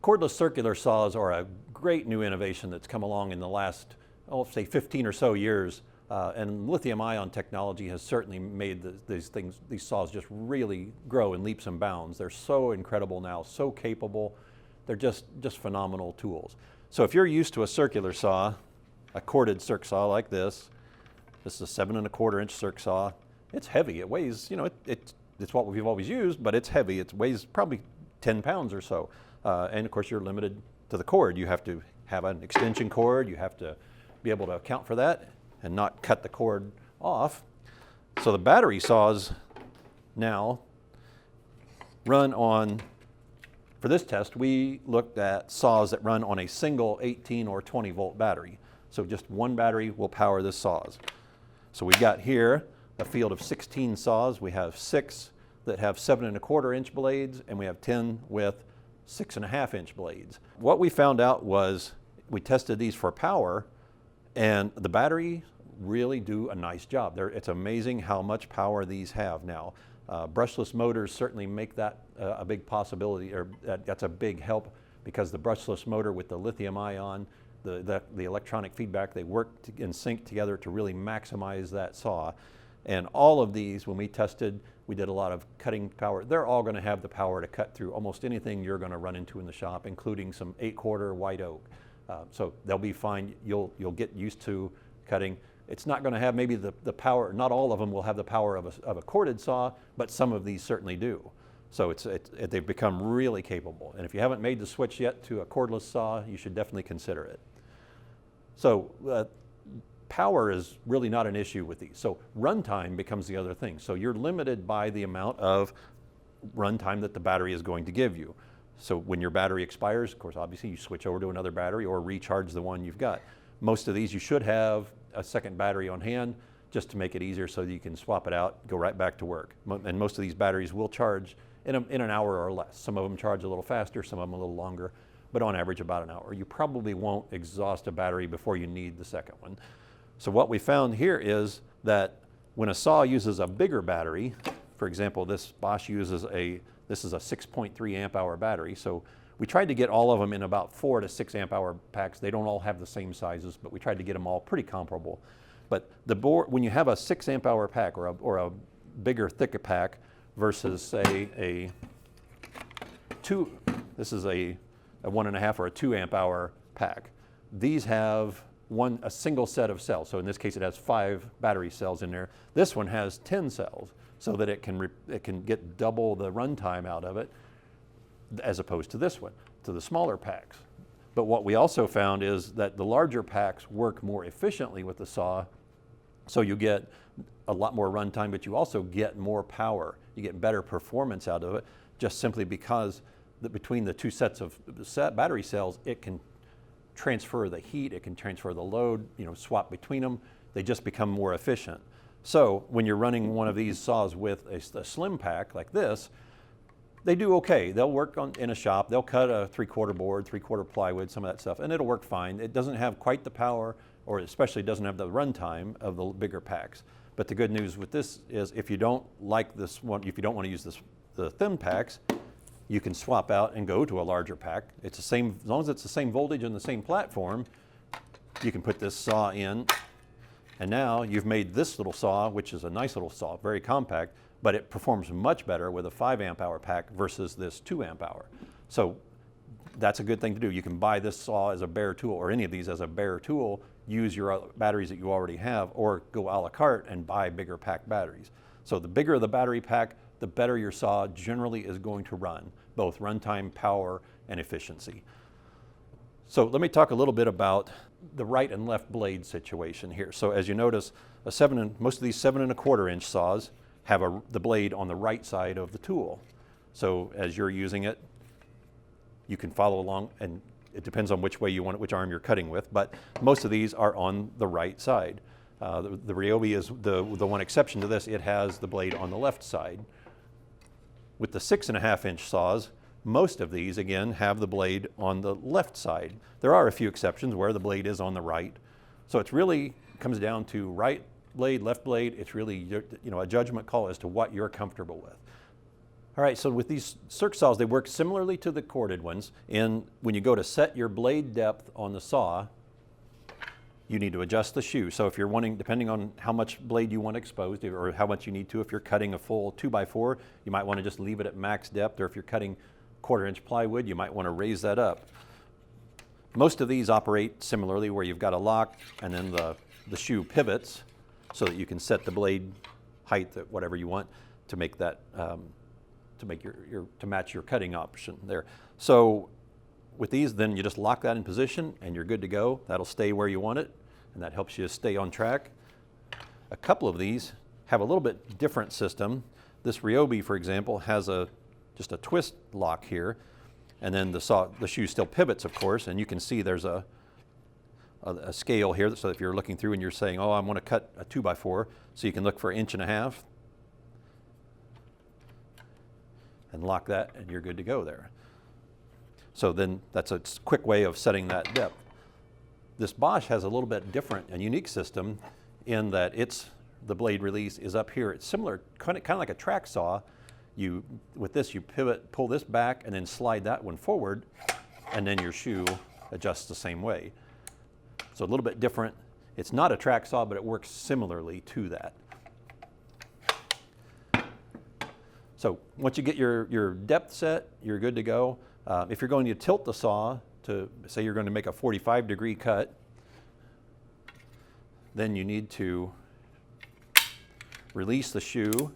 Cordless circular saws are a great new innovation that's come along in the last, say 15 or so years. And lithium-ion technology has certainly made these saws just really grow in leaps and bounds. They're so incredible now, so capable. They're just phenomenal tools. So if you're used to a circular saw, a corded circ saw like this is a 7 1/4 inch circ saw. It's heavy. It weighs, it's what we've always used, but it's heavy. It weighs probably 10 pounds or so. And of course, you're limited to the cord. You have to have an extension cord. You have to be able to account for that and not cut the cord off. So the battery saws now run on, for this test, we looked at saws that run on a single 18 or 20 volt battery. So just one battery will power the saws. So we've got here a field of 16 saws. We have 6 that have 7 1/4 inch blades, and we have 10 with 6 1/2 inch blades. What we found out was we tested these for power, and the battery really do a nice job. It's amazing how much power these have now. Brushless motors certainly make that a big possibility, or that's a big help, because the brushless motor with the lithium ion, the electronic feedback, they work in sync together to really maximize that saw. And all of these, when we tested, we did a lot of cutting power. They're all going to have the power to cut through almost anything you're going to run into in the shop, including some 8/4 white oak. So they'll be fine. You'll get used to cutting. It's not going to have maybe the power. Not all of them will have the power of a corded saw, but some of these certainly do. So they've become really capable. And if you haven't made the switch yet to a cordless saw, you should definitely consider it. So power is really not an issue with these. So runtime becomes the other thing. So you're limited by the amount of runtime that the battery is going to give you. So when your battery expires, of course, obviously you switch over to another battery or recharge the one you've got. Most of these you should have a second battery on hand just to make it easier so that you can swap it out, go right back to work. And most of these batteries will charge in an hour or less. Some of them charge a little faster, some of them a little longer, but on average about an hour. You probably won't exhaust a battery before you need the second one. So what we found here is that when a saw uses a bigger battery, for example, this Bosch uses this is a 6.3 amp hour battery. So we tried to get all of them in about 4 to 6 amp hour packs. They don't all have the same sizes, but we tried to get them all pretty comparable. But the board, when you have a 6 amp hour pack or a bigger, thicker pack versus say this is a 1.5 or a 2 amp hour pack. These have a single set of cells. So in this case, it has 5 battery cells in there. This one has 10 cells, so that it can get double the runtime out of it, as opposed to this one, to the smaller packs. But what we also found is that the larger packs work more efficiently with the saw, so you get a lot more runtime, but you also get more power. You get better performance out of it, just simply because between the 2 sets of battery cells, it can transfer the heat, it can transfer the load, swap between them. They just become more efficient. So when you're running one of these saws with a slim pack like this, they do okay. They'll work in a shop. They'll cut a 3/4 board, 3/4 plywood, some of that stuff, and it'll work fine. It doesn't have quite the power, or especially doesn't have the runtime of the bigger packs. But the good news with this is if you don't like this one, if you don't want to use the thin packs, you can swap out and go to a larger pack. It's the same, as long as it's the same voltage and the same platform, you can put this saw in, and now you've made this little saw, which is a nice little saw, very compact, but it performs much better with a 5 amp hour pack versus this 2 amp hour. So that's a good thing to do. You can buy this saw as a bare tool, or any of these as a bare tool, use your batteries that you already have, or go a la carte and buy bigger pack batteries. So the bigger the battery pack, the better your saw generally is going to run, both runtime, power, and efficiency. So let me talk a little bit about the right and left blade situation here. So as you notice, most of these 7 1/4 inch saws have the blade on the right side of the tool. So as you're using it, you can follow along, and it depends on which way you want it, which arm you're cutting with, but most of these are on the right side. The Ryobi is the one exception to this. It has the blade on the left side. With the 6 1/2 inch saws, most of these, again, have the blade on the left side. There are a few exceptions where the blade is on the right. So it really comes down to right blade, left blade. It's really a judgment call as to what you're comfortable with. All right, so with these circ saws, they work similarly to the corded ones. And when you go to set your blade depth on the saw, you need to adjust the shoe. So if you're wanting, depending on how much blade you want exposed, or how much you need to, if you're cutting a full 2x4, you might want to just leave it at max depth, or if you're cutting 1/4 inch plywood, you might want to raise that up. Most of these operate similarly, where you've got a lock and then the shoe pivots so that you can set the blade height at whatever you want to make that to match your cutting option there. So with these, then you just lock that in position and you're good to go. That'll stay where you want it, and that helps you stay on track. A couple of these have a little bit different system. This Ryobi, for example, has just a twist lock here, and then the shoe still pivots, of course, and you can see there's a scale here, so if you're looking through and you're saying, oh, I want to cut a 2x4, so you can look for 1.5 inches and lock that, and you're good to go there. So then that's a quick way of setting that depth. This Bosch has a little bit different and unique system in that the blade release is up here. It's similar, kind of like a track saw. With this, you pivot, pull this back, and then slide that one forward, and then your shoe adjusts the same way. So a little bit different. It's not a track saw, but it works similarly to that. So once you get your depth set, you're good to go. If you're going to tilt the saw to, say you're going to make a 45-degree cut, then you need to release the shoe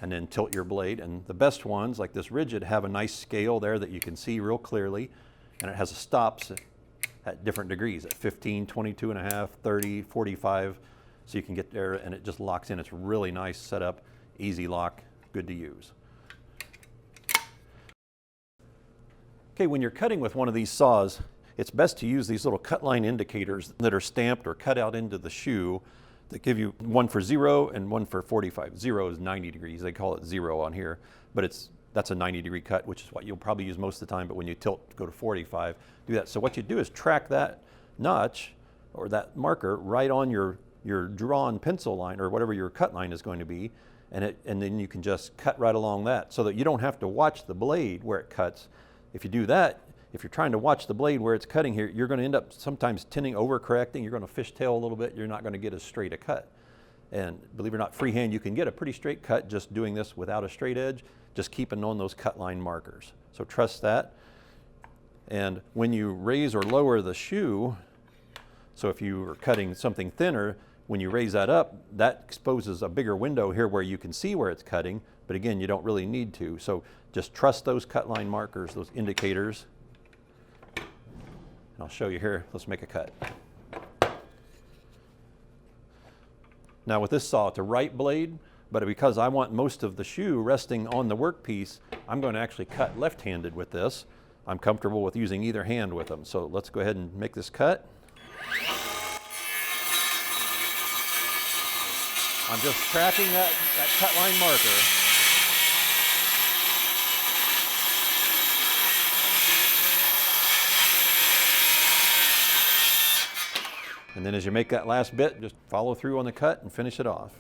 and then tilt your blade. And the best ones, like this rigid, have a nice scale there that you can see real clearly, and it has stops at different degrees, at 15, 22.5, 30, 45, so you can get there and it just locks in. It's really nice setup, easy lock, good to use. Okay, when you're cutting with one of these saws, it's best to use these little cut line indicators that are stamped or cut out into the shoe that give you one for 0 and one for 45. 0 is 90 degrees. They call it 0 on here, but that's a 90-degree cut, which is what you'll probably use most of the time, but when you tilt, go to 45, do that. So what you do is track that notch or that marker right on your drawn pencil line or whatever your cut line is going to be, and then you can just cut right along that so that you don't have to watch the blade where it cuts. If you do that, if you're trying to watch the blade where it's cutting here, you're going to end up sometimes tending overcorrecting. You're going to fishtail a little bit. You're not going to get as straight a cut. And believe it or not, freehand, you can get a pretty straight cut just doing this without a straight edge, just keeping on those cut line markers. So trust that. And when you raise or lower the shoe, so if you are cutting something thinner, when you raise that up, that exposes a bigger window here where you can see where it's cutting, but again, you don't really need to. So just trust those cut line markers, those indicators. And I'll show you here. Let's make a cut. Now with this saw, it's a right blade, but because I want most of the shoe resting on the workpiece, I'm going to actually cut left-handed with this. I'm comfortable with using either hand with them. So let's go ahead and make this cut. I'm just tracking that cut line marker. And then as you make that last bit, just follow through on the cut and finish it off.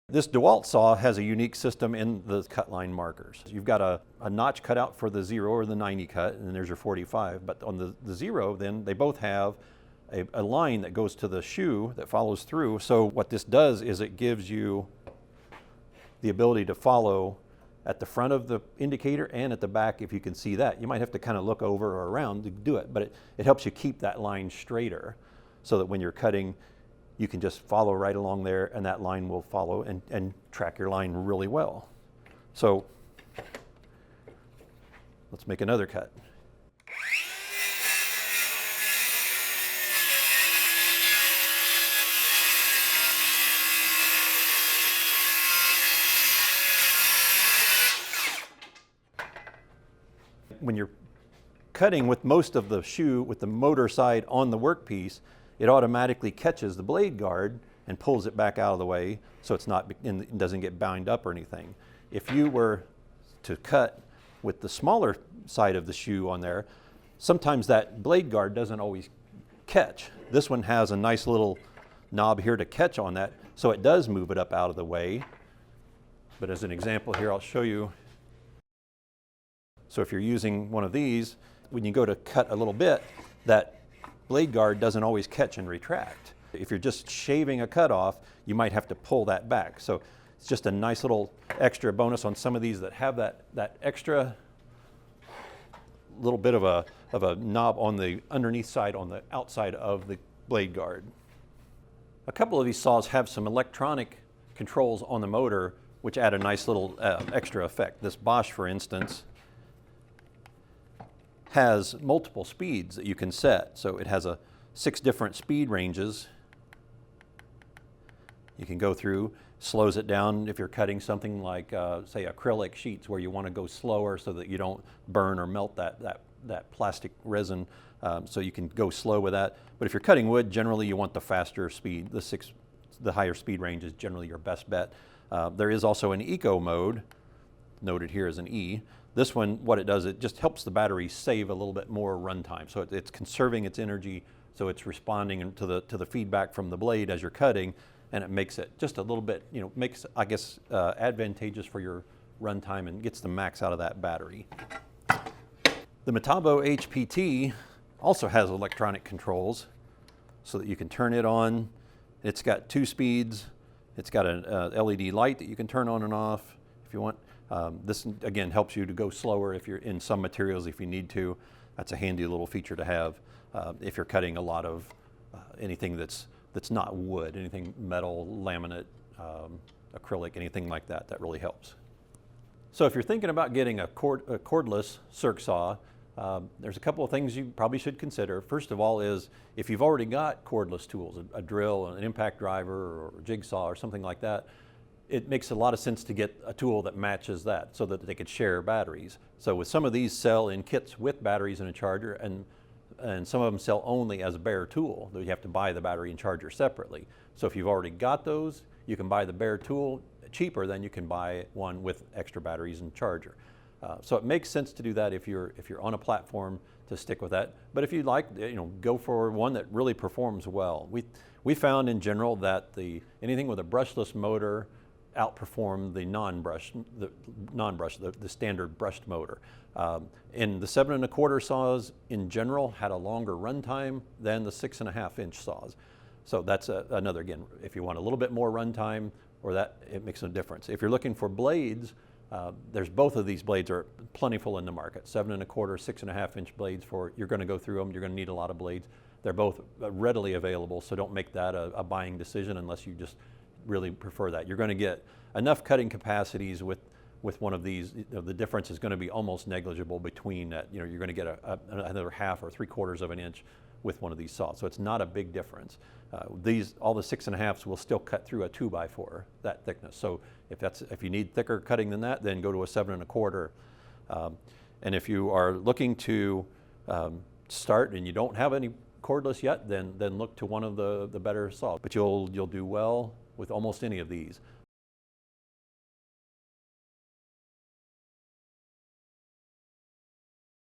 This DeWalt saw has a unique system in the cut line markers. You've got a notch cut out for the 0 or the 90 cut, and then there's your 45. But on the 0, then they both have a line that goes to the shoe that follows through. So what this does is it gives you the ability to follow at the front of the indicator and at the back if you can see that. You might have to kind of look over or around to do it, but it helps you keep that line straighter so that when you're cutting, you can just follow right along there and that line will follow and track your line really well. So let's make another cut. When you're cutting with most of the shoe with the motor side on the workpiece, it automatically catches the blade guard and pulls it back out of the way so it doesn't get bound up or anything. If you were to cut with the smaller side of the shoe on there, sometimes that blade guard doesn't always catch. This one has a nice little knob here to catch on that, so it does move it up out of the way. But as an example here, I'll show you So if you're using one of these, when you go to cut a little bit, that blade guard doesn't always catch and retract. If you're just shaving a cut off, you might have to pull that back. So it's just a nice little extra bonus on some of these that have that extra little bit of a knob on the underneath side, on the outside of the blade guard. A couple of these saws have some electronic controls on the motor which add a nice little extra effect. This Bosch, for instance, has multiple speeds that you can set. So it has 6 different speed ranges. You can go through, slows it down if you're cutting something like, say, acrylic sheets where you want to go slower so that you don't burn or melt that plastic resin. So you can go slow with that. But if you're cutting wood, generally you want the faster speed. The higher speed range is generally your best bet. There is also an eco mode, noted here as an E. This one, what it does, it just helps the battery save a little bit more runtime. So it's conserving its energy, so it's responding to the feedback from the blade as you're cutting, and it makes it just a little bit, makes, I guess, advantageous for your runtime and gets the max out of that battery. The Metabo HPT also has electronic controls so that you can turn it on. It's got 2 speeds. It's got an LED light that you can turn on and off if you want. This, again, helps you to go slower if you're in some materials if you need to. That's a handy little feature to have if you're cutting a lot of anything that's not wood, anything metal, laminate, acrylic, anything like that. That really helps. So if you're thinking about getting a cordless circ saw, there's a couple of things you probably should consider. First of all is if you've already got cordless tools, a drill, an impact driver, or a jigsaw, or something like that, it makes a lot of sense to get a tool that matches that so that they could share batteries. So with some of these sell in kits with batteries and a charger, and some of them sell only as a bare tool. You have to buy the battery and charger separately. So if you've already got those, you can buy the bare tool cheaper than you can buy one with extra batteries and charger. So it makes sense to do that if you're on a platform, to stick with that. But if you'd like, go for one that really performs well. We found in general that anything with a brushless motor outperformed the the standard brushed motor. And the 7 1/4 saws in general had a longer runtime than the 6 1/2 inch saws. So that's another, again, if you want a little bit more runtime, or that, it makes a difference. If you're looking for blades, there's both of these blades are plentiful in the market. 7 1/4, 6 1/2 inch blades you're going to go through them, you're going to need a lot of blades. They're both readily available, so don't make that a buying decision unless you just really prefer that. You're going to get enough cutting capacities with one of these. The difference is going to be almost negligible between that. You're going to get another 1/2 or 3/4 of an inch with one of these saws, so it's not a big difference. All the 6 1/2s will still cut through a 2x4, that thickness. So if you need thicker cutting than that, then go to a 7 1/4. And if you are looking to start and you don't have any cordless yet, then look to one of the better saws. But you'll do well with almost any of these.